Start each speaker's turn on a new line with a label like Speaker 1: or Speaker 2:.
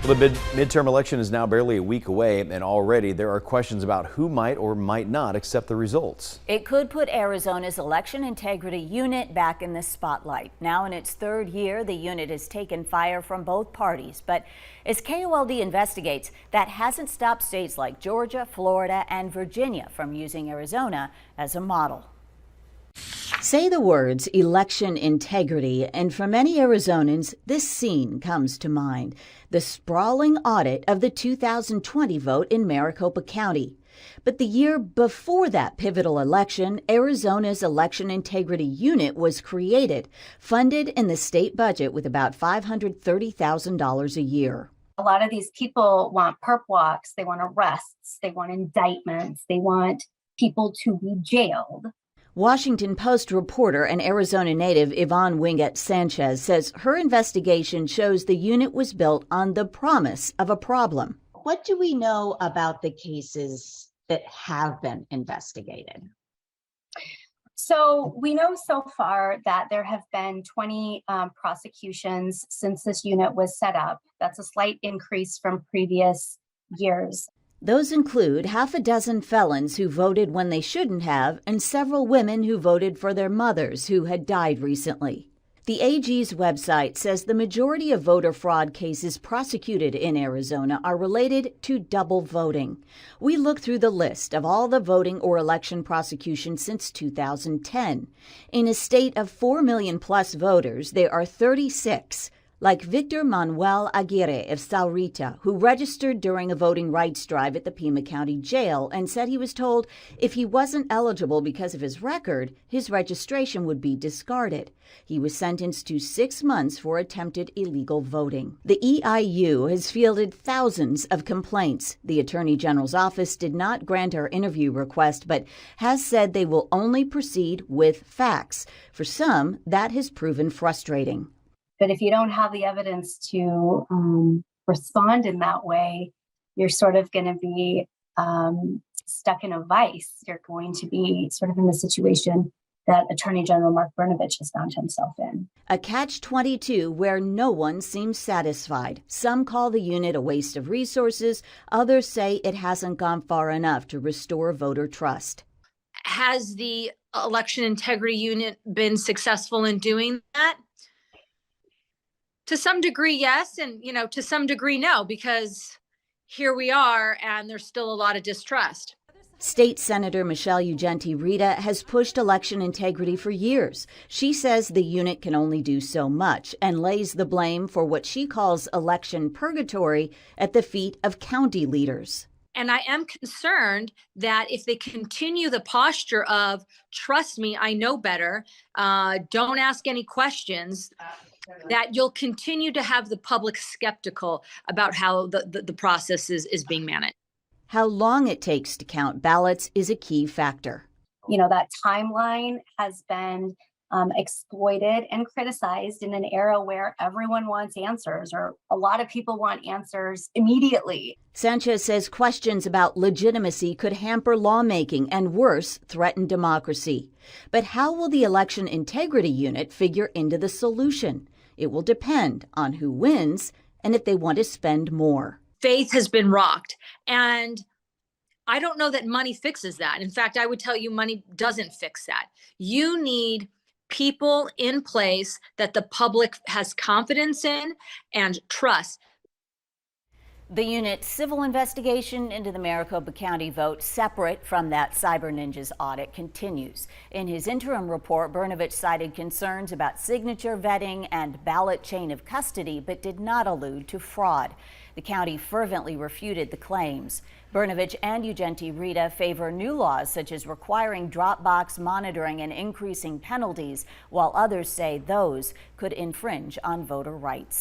Speaker 1: Well, the midterm election is now barely a week away, and already there are questions about who might or might not accept the results.
Speaker 2: It could put Arizona's election integrity unit back in the spotlight. Now in its third year, the unit has taken fire from both parties. But as KOLD investigates, that hasn't stopped states like Georgia, Florida, and Virginia from using Arizona as a model.
Speaker 3: Say the words election integrity, and for many Arizonans, this scene comes to mind. The sprawling audit of the 2020 vote in Maricopa County. But the year before that pivotal election, Arizona's Election Integrity Unit was created, funded in the state budget with about $530,000 a year.
Speaker 4: A lot of these people want perp walks, they want arrests, they want indictments, they want people to be jailed.
Speaker 3: Washington Post reporter and Arizona native Yvonne Winget Sanchez says her investigation shows the unit was built on the promise of a problem.
Speaker 5: What do we know about the cases that have been investigated?
Speaker 4: So we know so far that there have been 20 prosecutions since this unit was set up. That's a slight increase from previous years.
Speaker 3: Those include half a dozen felons who voted when they shouldn't have, and several women who voted for their mothers who had died recently. The AG's website says the majority of voter fraud cases prosecuted in Arizona are related to double voting. We look through the list of all the voting or election prosecutions since 2010. In a state of 4 million plus voters, there are 36. Like Victor Manuel Aguirre of Sahuarita, who registered during a voting rights drive at the Pima County Jail and said he was told if he wasn't eligible because of his record, his registration would be discarded. He was sentenced to 6 months for attempted illegal voting. The EIU has fielded thousands of complaints. The Attorney General's office did not grant our interview request, but has said they will only proceed with facts. For some, that has proven frustrating.
Speaker 4: But if you don't have the evidence to respond in that way, you're sort of going to be stuck in a vice. You're going to be sort of in the situation that Attorney General Mark Brnovich has found himself in.
Speaker 3: A catch-22 where no one seems satisfied. Some call the unit a waste of resources. Others say it hasn't gone far enough to restore voter trust.
Speaker 6: Has the Election Integrity Unit been successful in doing that? To some degree, yes, and to some degree, no, because here we are, and there's still a lot of distrust.
Speaker 3: State Senator Michelle Ugenti-Rita has pushed election integrity for years. She says the unit can only do so much and lays the blame for what she calls election purgatory at the feet of county leaders.
Speaker 6: And I am concerned that if they continue the posture of, trust me, I know better, don't ask any questions, that you'll continue to have the public skeptical about how the process is being managed.
Speaker 3: How long it takes to count ballots is a key factor.
Speaker 4: That timeline has been exploited and criticized in an era where everyone wants answers, or a lot of people want answers immediately.
Speaker 3: Sanchez says questions about legitimacy could hamper lawmaking and, worse, threaten democracy. But how will the Election Integrity Unit figure into the solution? It will depend on who wins and if they want to spend more.
Speaker 6: Faith has been rocked, and I don't know that money fixes that. In fact, I would tell you money doesn't fix that. You need people in place that the public has confidence in and trust.
Speaker 2: The unit's civil investigation into the Maricopa County vote, separate from that Cyber Ninjas audit, continues. In his interim report, Brnovich cited concerns about signature vetting and ballot chain of custody, but did not allude to fraud. The county fervently refuted the claims. Brnovich and Ugenti-Rita favor new laws such as requiring drop box monitoring and increasing penalties, while others say those could infringe on voter rights.